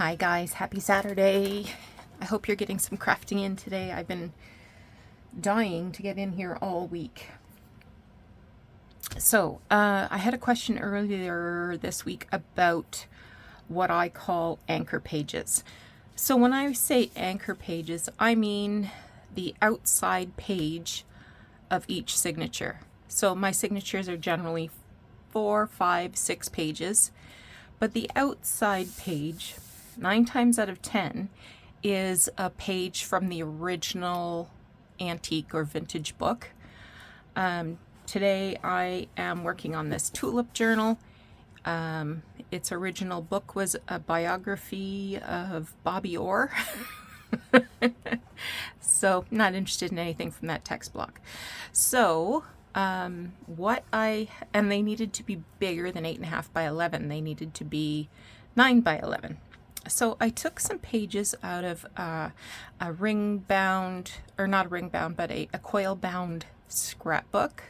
Hi guys, happy Saturday. I hope you're getting some crafting in today. I've been dying to get in here all week. So, I had a question earlier this week about what I call anchor pages. So when I say anchor pages, I mean the outside page of each signature. So my signatures are generally 4, 5, 6 pages, but the outside page, 9 times out of 10, is a page from the original antique or vintage book. Today I am working on this Tulip journal. Its original book was a biography of Bobby Orr. So not interested in anything from that text block. So and they needed to be bigger than 8.5 by 11. They needed to be 9 by 11. So I took some pages out of a ring bound, or not a ring bound, but a coil bound scrapbook,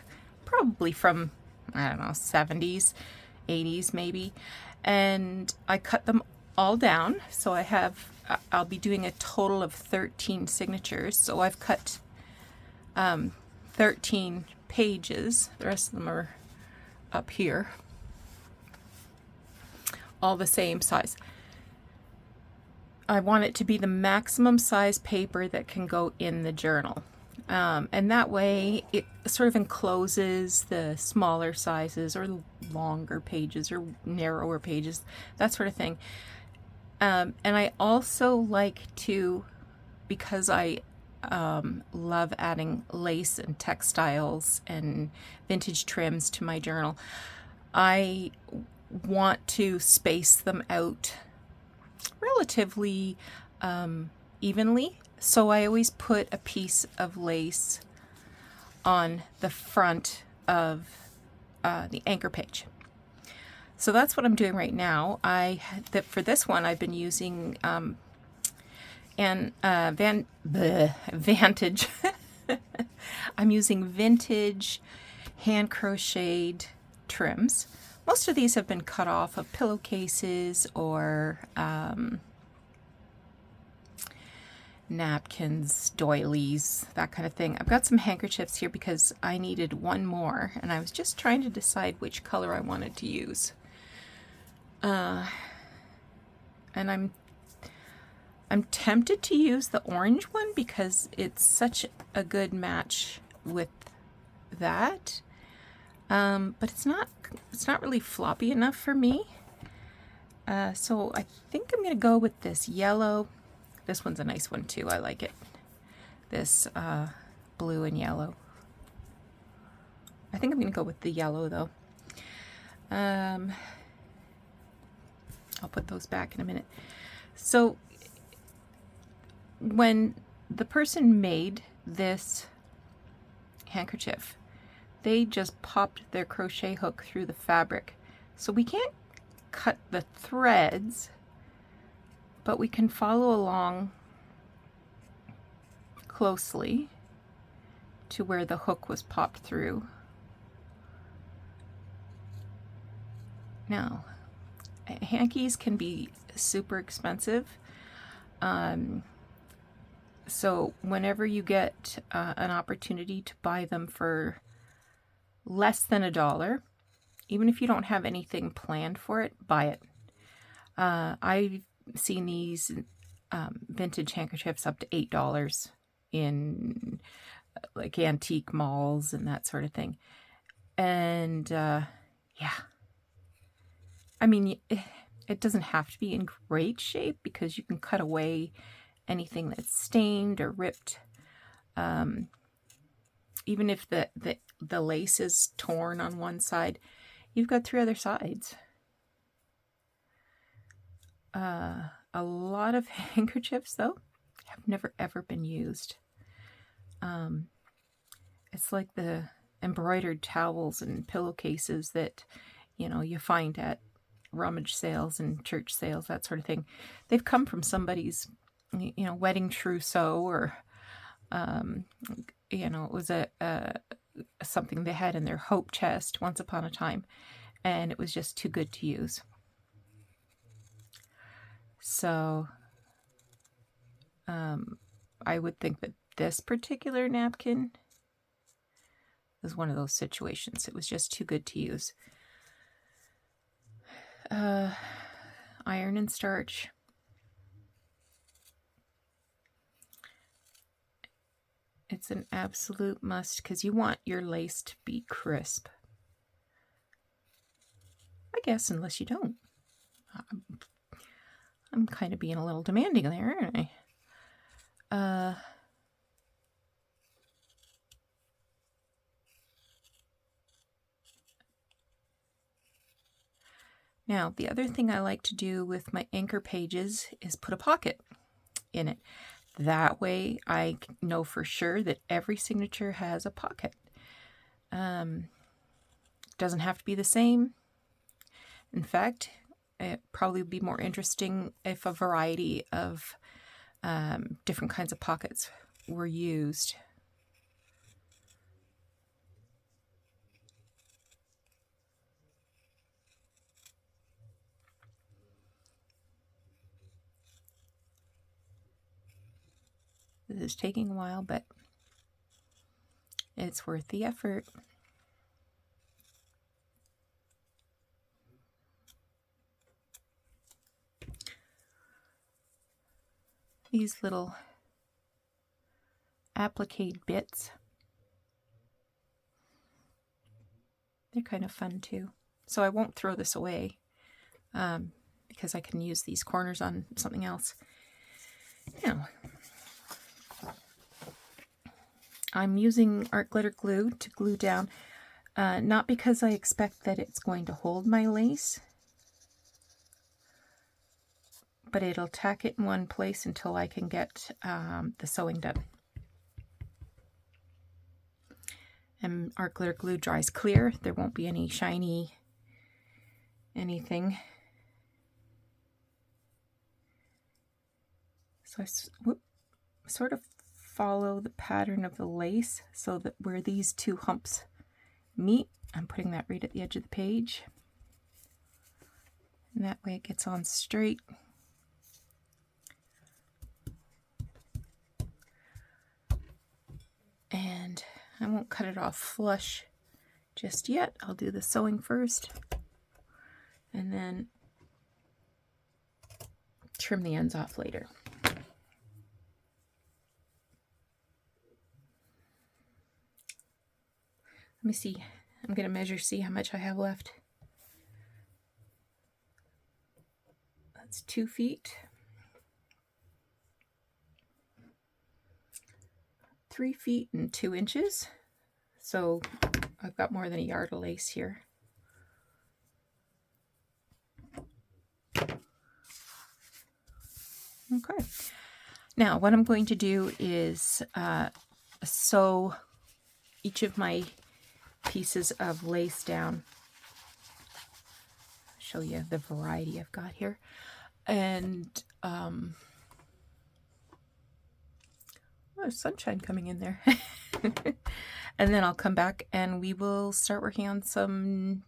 probably from, I don't know, 70s, 80s maybe. And I cut them all down. So I'll be doing a total of 13 signatures. So I've cut 13 pages. The rest of them are up here, all the same size. I want it to be the maximum size paper that can go in the journal. And that way it sort of encloses the smaller sizes or longer pages or narrower pages, that sort of thing. And I also like to, because I love adding lace and textiles and vintage trims to my journal, I want to space them out relatively evenly. So I always put a piece of lace on the front of the anchor page. So that's what I'm doing right now. For this one, I've been using Vantage. I'm using vintage hand crocheted trims. Most of these have been cut off of pillowcases or napkins, doilies, that kind of thing. I've got some handkerchiefs here because I needed one more, and I was just trying to decide which color I wanted to use. And I'm tempted to use the orange one because it's such a good match with that. But it's not really floppy enough for me. So I think I'm gonna go with this yellow. This one's a nice one too, I like it. This blue and yellow. I think I'm gonna go with the yellow though. I'll put those back in a minute. So when the person made this handkerchief, they just popped their crochet hook through the fabric. So we can't cut the threads, but we can follow along closely to where the hook was popped through. Now, hankies can be super expensive. So whenever you get an opportunity to buy them for less than $1, even if you don't have anything planned for it, buy it. I've seen these vintage handkerchiefs up to $8 in like antique malls and that sort of thing. And yeah, I mean, it doesn't have to be in great shape because you can cut away anything that's stained or ripped. Even if the lace is torn on one side, you've got 3 other sides. A lot of handkerchiefs, though, have never ever been used. It's like the embroidered towels and pillowcases that, you find at rummage sales and church sales, that sort of thing. They've come from somebody's, wedding trousseau, or, it was something they had in their hope chest once upon a time, and it was just too good to use. So I would think that this particular napkin was one of those situations. It was just too good to use. Iron and starch. It's an absolute must because you want your lace to be crisp. I guess, unless you don't. I'm kind of being a little demanding there, aren't I? Now, the other thing I like to do with my anchor pages is put a pocket in it. That way I know for sure that every signature has a pocket. Doesn't have to be the same. In fact, it probably would be more interesting if a variety of different kinds of pockets were used. This is taking a while, but it's worth the effort. These little applique bits, they're kind of fun too. So I won't throw this away because I can use these corners on something else. Now, I'm using art glitter glue to glue down, not because I expect that it's going to hold my lace, but it'll tack it in one place until I can get the sewing done. And art glitter glue dries clear. There won't be any shiny anything. So I sort of follow the pattern of the lace so that where these two humps meet, I'm putting that right at the edge of the page. And that way it gets on straight. And I won't cut it off flush just yet. I'll do the sewing first and then trim the ends off later. Let me see. I'm going to measure, see how much I have left. That's 2 feet. 3 feet and 2 inches. So I've got more than a yard of lace here. Okay. Now what I'm going to do is sew each of my pieces of lace down. Show you the variety I've got here. And there's sunshine coming in there. And then I'll come back and we will start working on some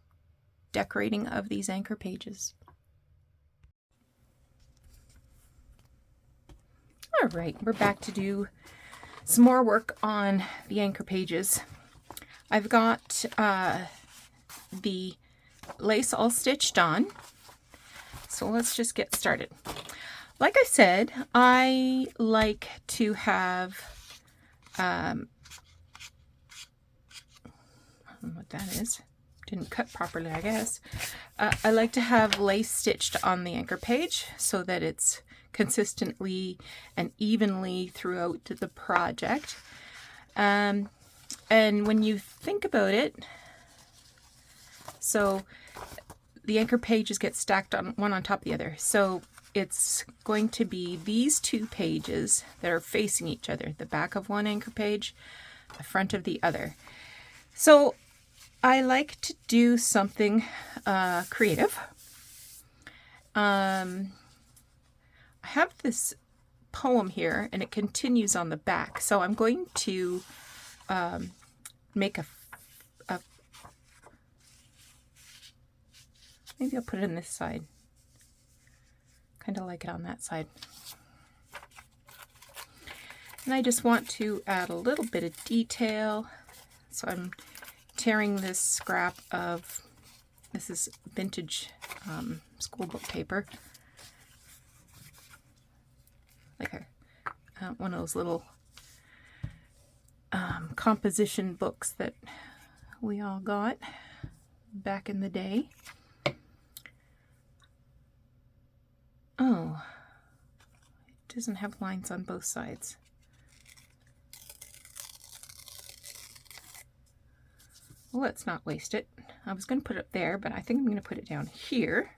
decorating of these anchor pages. All right, we're back to do some more work on the anchor pages. I've got the lace all stitched on, so let's just get started. Like I said, I like to have, I don't know what that is, didn't cut properly, I guess. I like to have lace stitched on the anchor page so that it's consistently and evenly throughout the project. And when you think about it, so the anchor pages get stacked on one on top of the other. So it's going to be these 2 pages that are facing each other, the back of one anchor page, the front of the other. So I like to do something creative. I have this poem here and it continues on the back. So I'm going to make a maybe I'll put it on this side. Kind of like it on that side. And I just want to add a little bit of detail. So I'm tearing this scrap of, this is vintage school book paper. Like one of those little composition books that we all got back in the day. Oh, it doesn't have lines on both sides. Well, let's not waste it. I was going to put it up there, but I think I'm going to put it down here.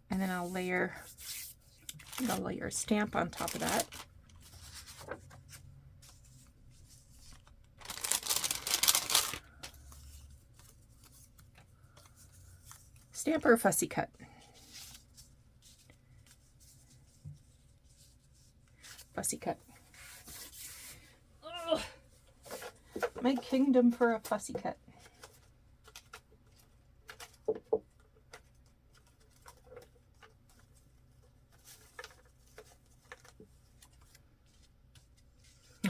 And then I'll layer a stamp on top of that. Stamp or a fussy cut? Fussy cut. Ugh. My kingdom for a fussy cut.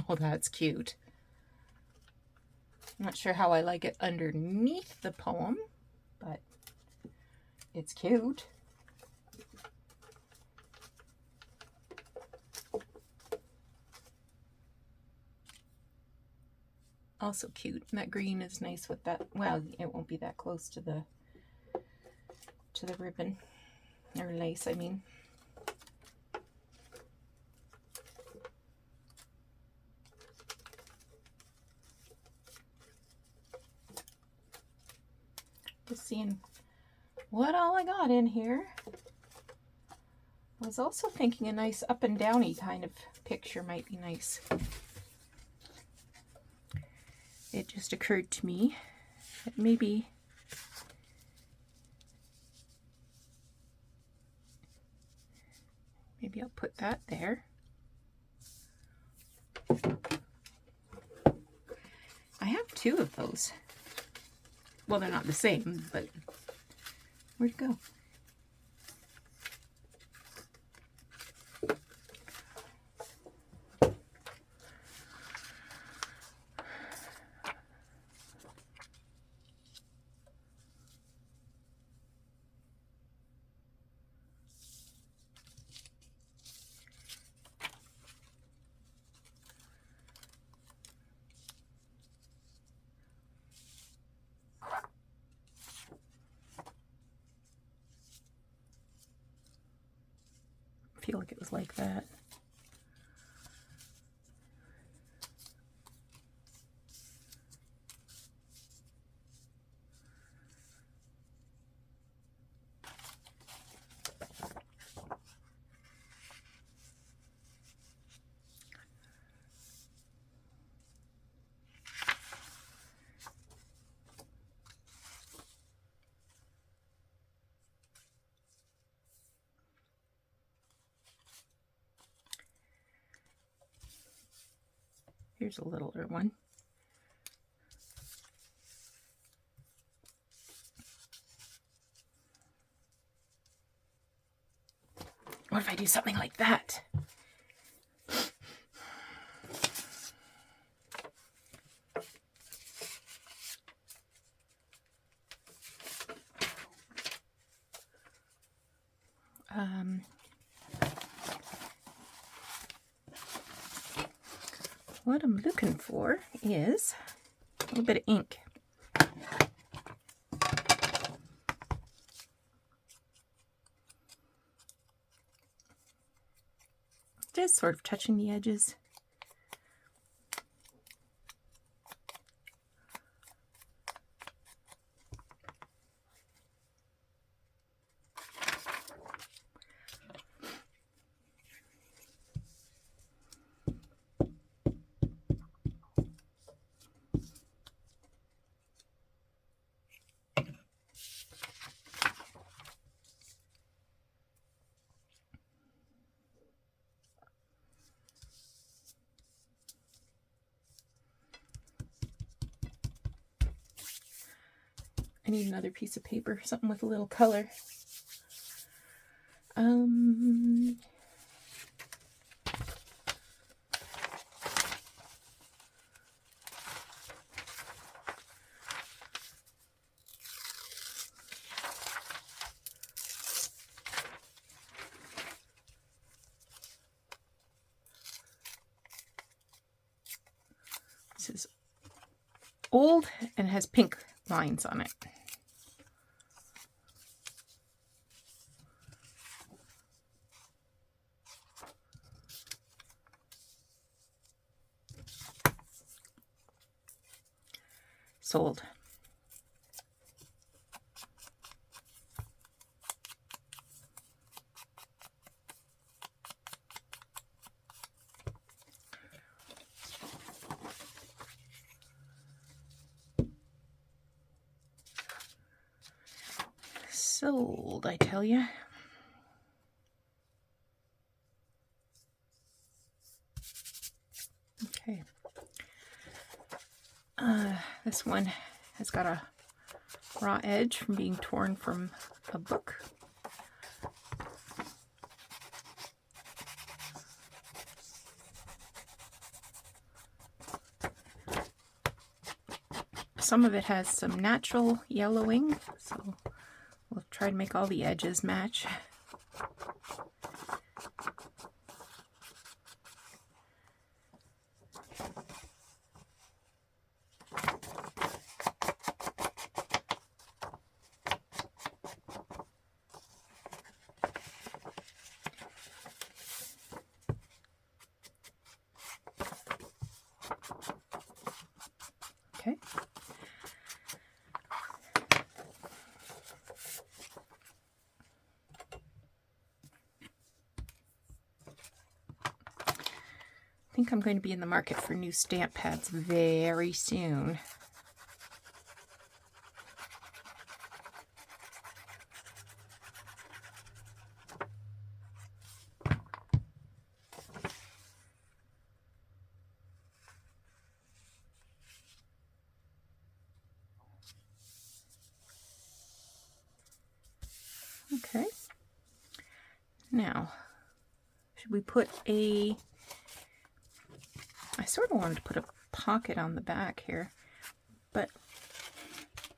Oh, that's cute. I'm not sure how I like it underneath the poem, but it's cute. Also cute. And that green is nice with that. Well, it won't be that close to the ribbon or lace, I mean. Just seeing what all I got in here. I was also thinking a nice up and downy kind of picture might be nice. It just occurred to me that maybe I'll put that there. I have two of those. Well, they're not the same, but where'd it go? I feel like it was like that. Here's a littler one. What if I do something like that? What I'm looking for is a little bit of ink. Just sort of touching the edges. I need another piece of paper, something with a little color. This is old and has pink lines on it. Sold. Sold, I tell you. Okay. This one has got a raw edge from being torn from a book. Some of it has some natural yellowing, so we'll try to make all the edges match. Okay. I think I'm going to be in the market for new stamp pads very soon. Okay. Now, should we put a... I sort of wanted to put a pocket on the back here, but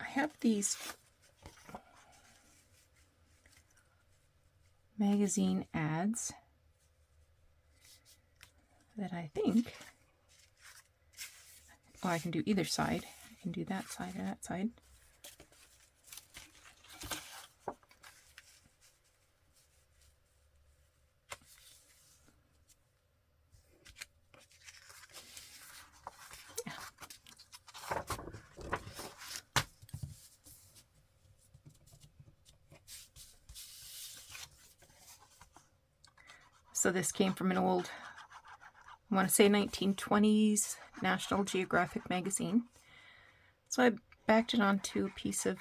I have these magazine ads that I think, well, I can do either side. I can do that side or that side. So this came from an old, I want to say 1920s National Geographic magazine. So I backed it onto a piece of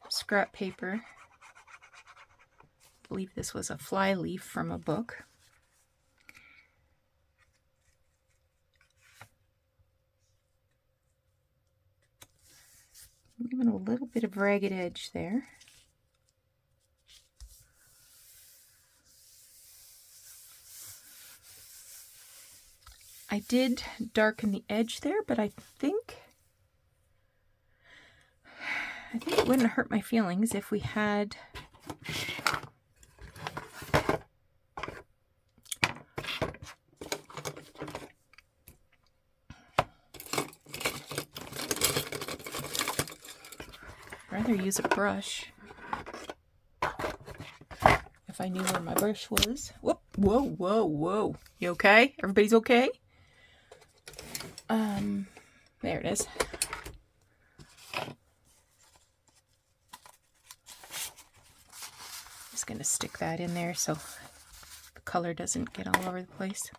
scrap paper. I believe this was a fly leaf from a book. Even a little bit of ragged edge there. I did darken the edge there, but I think it wouldn't hurt my feelings if we had rather use a brush. If I knew where my brush was. Whoop, whoa, whoa, whoa. You okay? Everybody's okay? There it is. Just gonna stick that in there so the color doesn't get all over the place.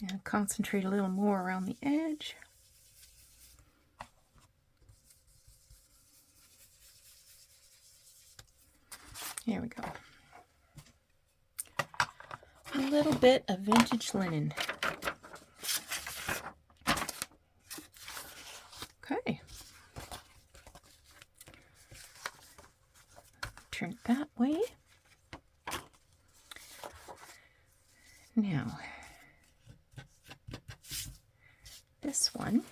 And concentrate a little more around the edge. Here we go. A little bit of vintage linen. Okay. Turn it that way. Now, this one,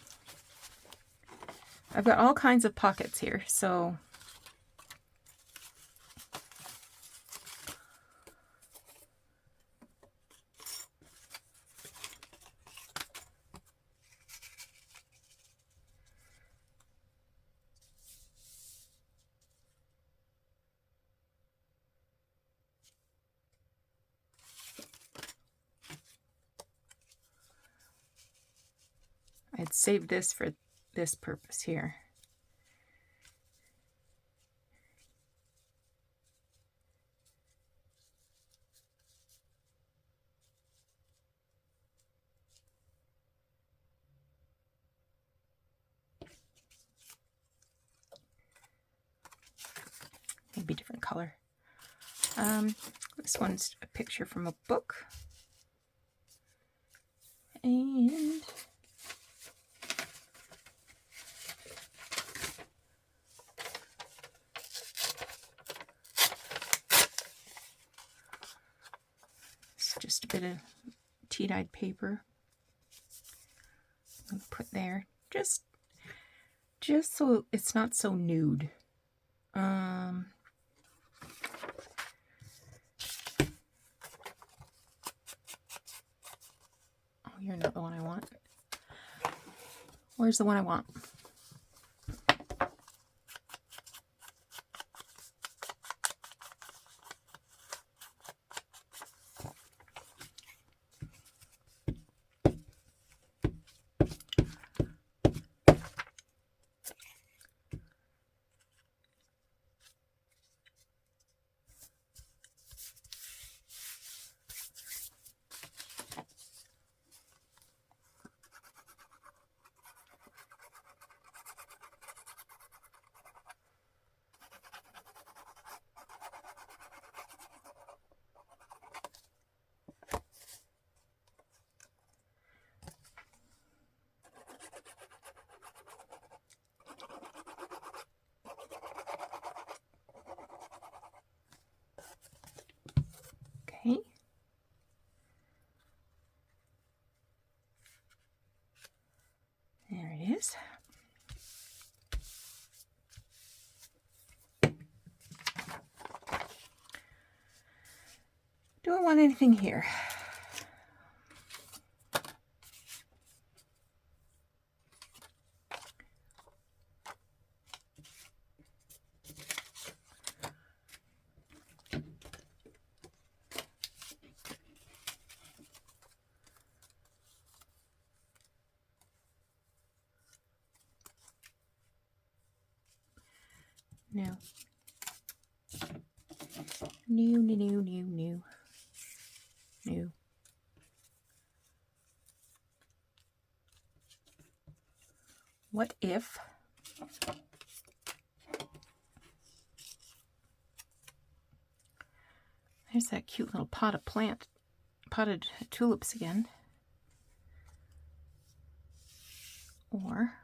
I've got all kinds of pockets here, so I'd save this for this purpose here. Maybe different color. This one's a picture from a book. And it's just a bit of tea-dyed paper. I'm gonna put there just so it's not so nude. Oh, you're not the one I want. Where's the one I want? Okay. There it is. Do I want anything here? No. No. What if there's that cute little potted tulips again. Or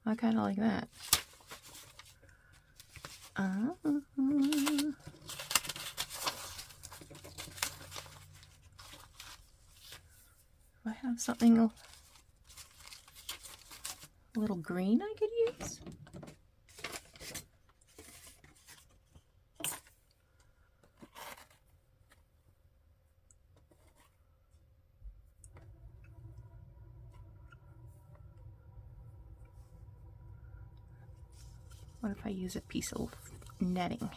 I kind of like that. If I have something a little green I could use. What if I use a piece of netting?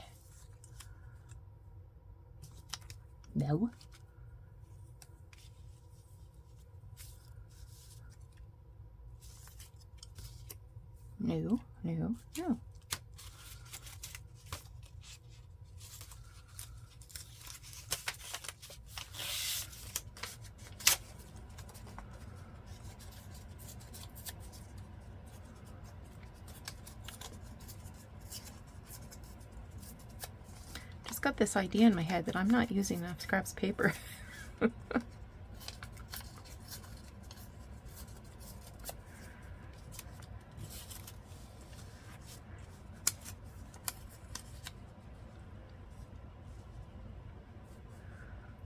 No. No. got this idea in my head that I'm not using enough scraps paper.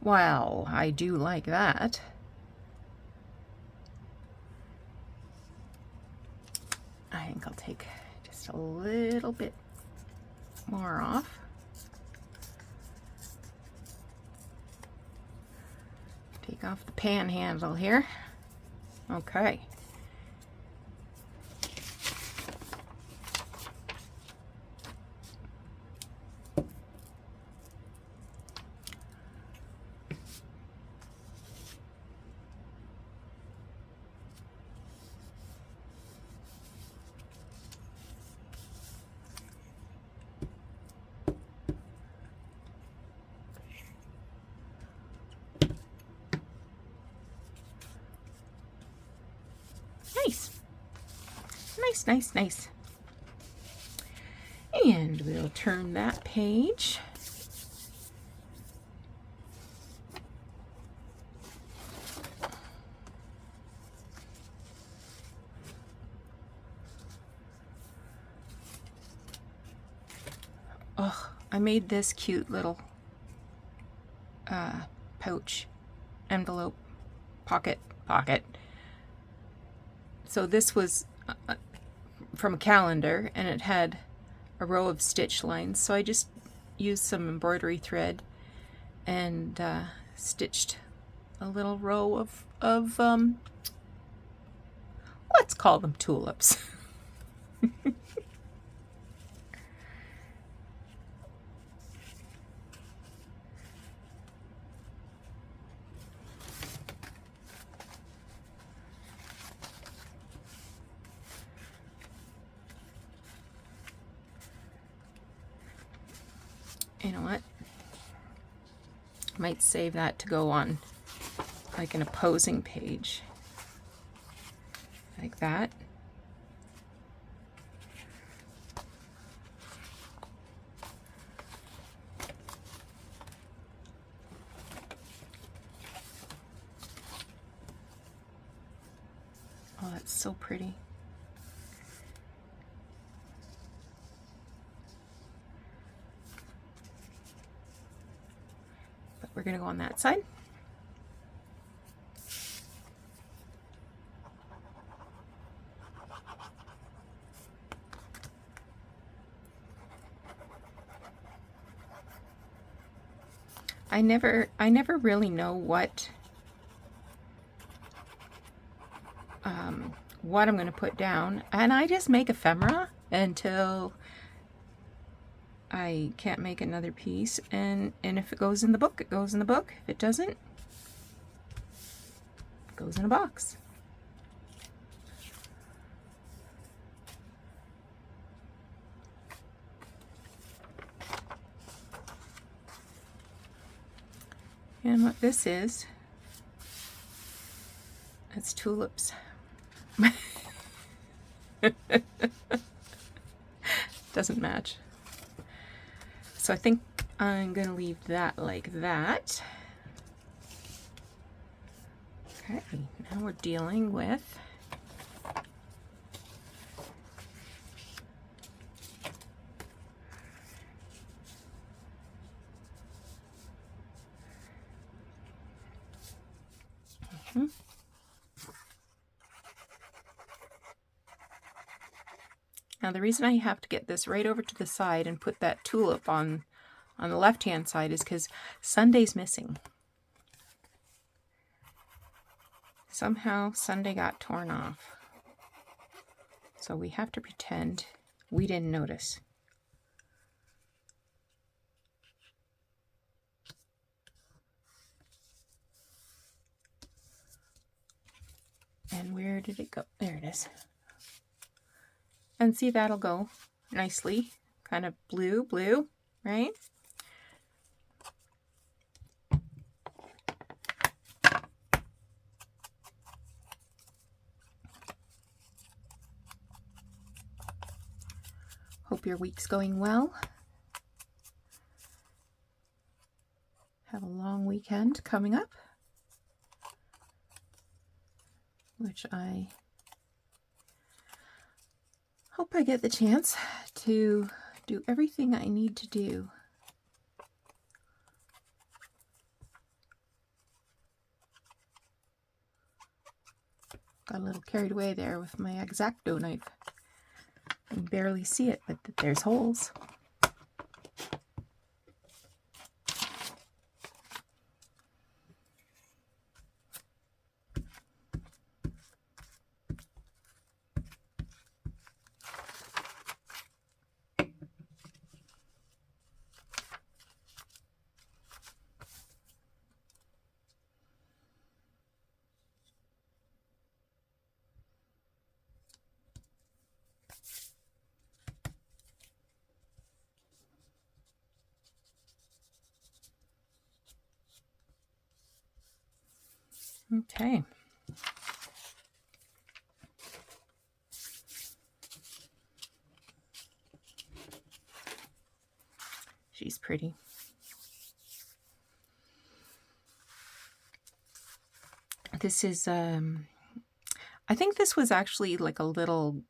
Well, I do like that. I think I'll take just a little bit more off. Take off the pan handle here. Okay. Nice. Nice, nice, nice. And we'll turn that page. Oh, I made this cute little pouch, envelope, pocket. So this was from a calendar, and it had a row of stitch lines. So I just used some embroidery thread and stitched a little row of let's call them tulips. You know what? I might save that to go on like an opposing page. Like that. Oh, that's so pretty. But we're going to go on that side. I never really know what I'm going to put down, and I just make ephemera until I can't make another piece, and if it goes in the book, it goes in the book. If it doesn't, it goes in a box. And what this is, it's tulips. Doesn't match. So I think I'm going to leave that like that. Okay, now we're dealing with Now the reason I have to get this right over to the side and put that tulip on the left hand side is because Sunday's missing. Somehow Sunday got torn off. So we have to pretend we didn't notice. And where did it go? There it is. And see, that'll go nicely. Kind of blue, right? Hope your week's going well. weekend coming up, which I hope I get the chance to do everything I need to do. Got a little carried away there with my X-Acto knife. You can barely see it, but there's holes. Okay. She's pretty. This is, I think this was actually like a little,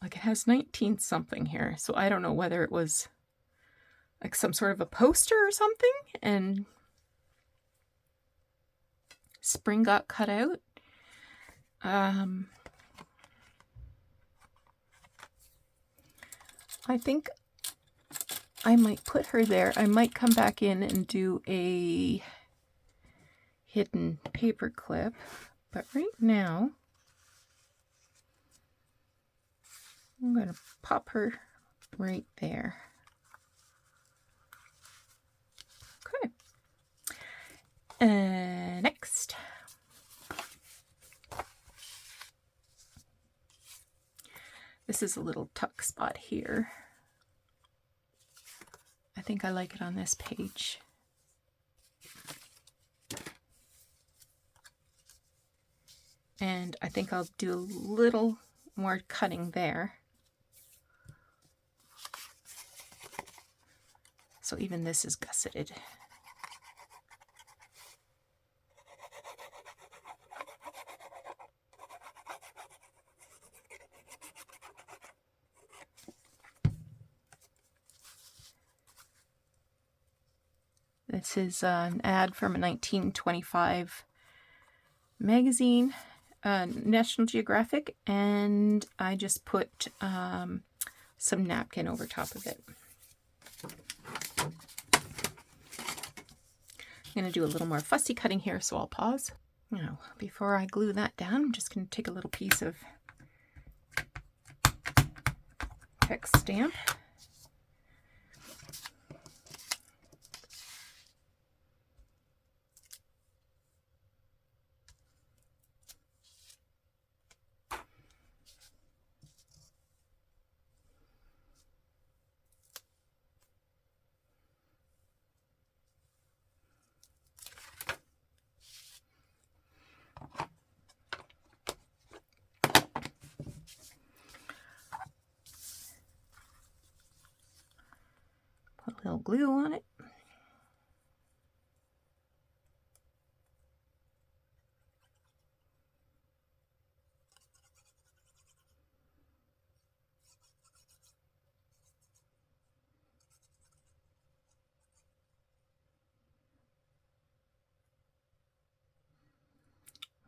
like it has 19 something here. So I don't know whether it was like some sort of a poster or something and spring got cut out. I think I might put her there. I might come back in and do a hidden paper clip, but right now I'm going to pop her right there. Okay. Next. This is a little tuck spot here. I think I like it on this page. And I think I'll do a little more cutting there. So even this is gusseted. This is an ad from a 1925 magazine, National Geographic, and I just put some napkin over top of it. I'm going to do a little more fussy cutting here, so I'll pause. Now, before I glue that down, I'm just going to take a little piece of text stamp. Put a little glue on it.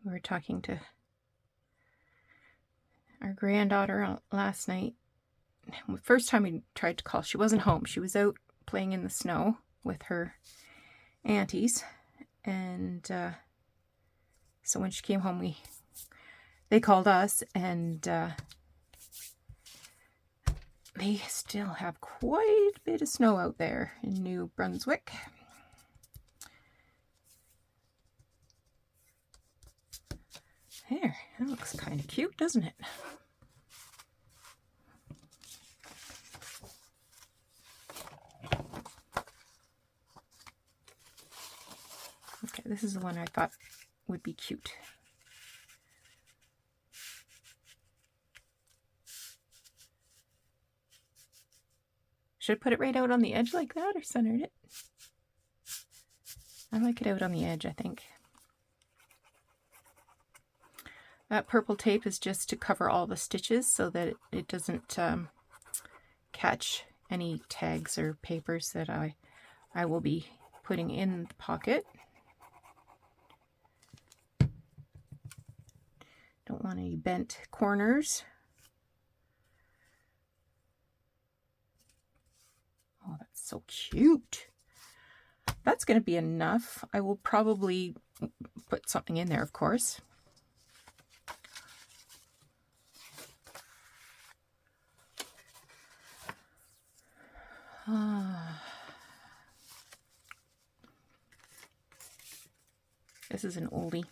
We were talking to our granddaughter last night. The first time we tried to call, she wasn't home. She was out playing in the snow with her aunties. And so when she came home, they called us, and they still have quite a bit of snow out there in New Brunswick. There, that looks kind of cute, doesn't it? Okay, this is the one I thought would be cute. Should I put it right out on the edge like that or center it? I like it out on the edge, I think. That purple tape is just to cover all the stitches so that it doesn't catch any tags or papers that I will be putting in the pocket. Don't want any bent corners. Oh, that's so cute. That's going to be enough. I will probably put something in there, of course. This is an oldie.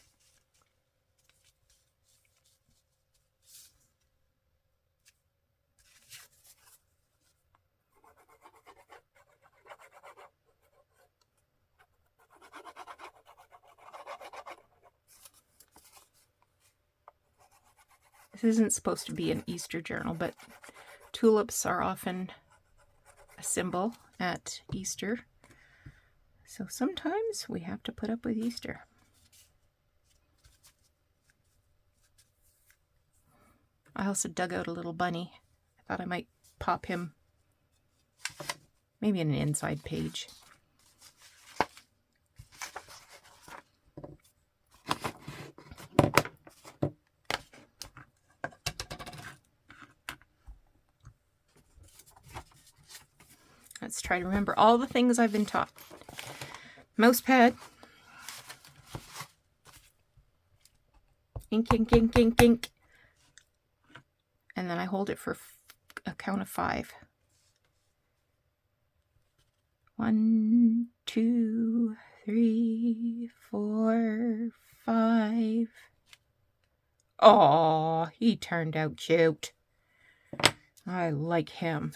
This isn't supposed to be an Easter journal, but tulips are often a symbol at Easter. So sometimes we have to put up with Easter. I also dug out a little bunny. I thought I might pop him maybe in an inside page. Let's try to remember all the things I've been taught. Mouse pad. Ink, ink, ink, ink, ink. And then I hold it for a count of 5. 1, 2, 3, 4, 5. Oh, he turned out cute. I like him.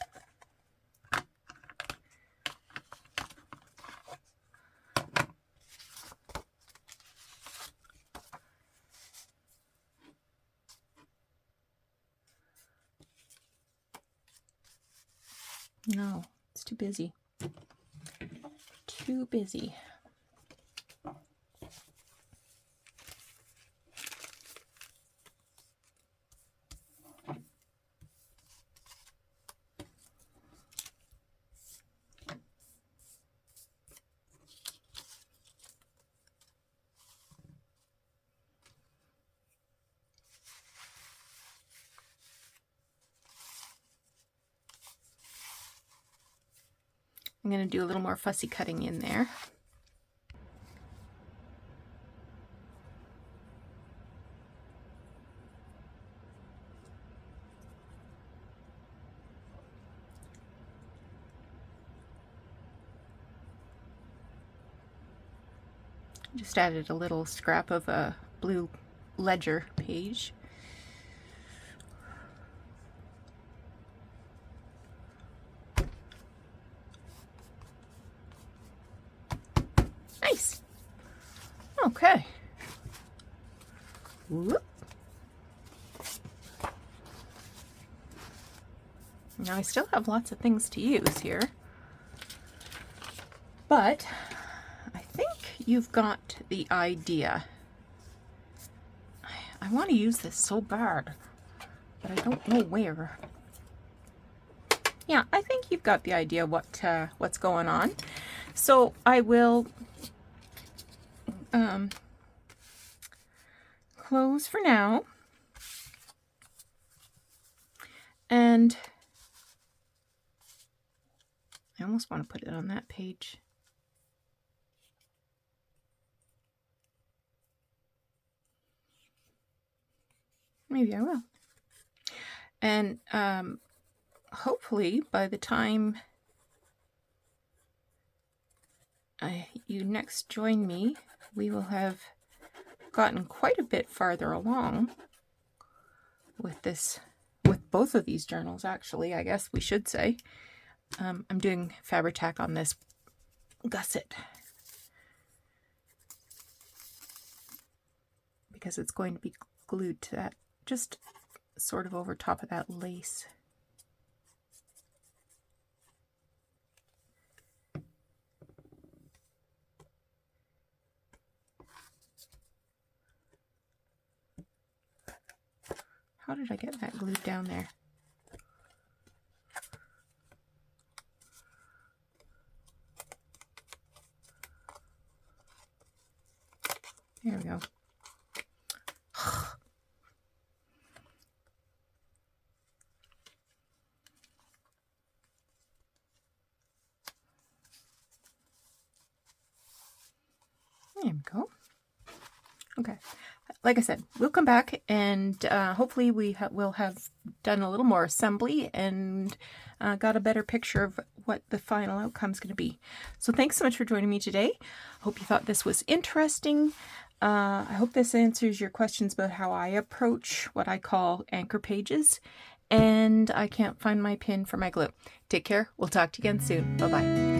No, it's too busy. Too busy. I'm going to do a little more fussy cutting in there. Just added a little scrap of a blue ledger page. Nice. Okay. Whoop. Now I still have lots of things to use here, but I think you've got the idea. I want to use this so bad, but I don't know where. Yeah, I think you've got the idea what's going on. So I will close for now, and I almost want to put it on that page. Maybe I will. And hopefully by the time you next join me, we will have gotten quite a bit farther along with this, with both of these journals, actually, I guess we should say. I'm doing Fabri-Tac on this gusset because it's going to be glued to that, just sort of over top of that lace. how did I get that glued down there? There we go. There we go. Okay. Like I said, we'll come back and hopefully we'll have done a little more assembly and got a better picture of what the final outcome is going to be. So thanks so much for joining me today. Hope you thought this was interesting. I hope this answers your questions about how I approach what I call anchor pages. And I can't find my pin for my glue. Take care. We'll talk to you again soon. Bye-bye.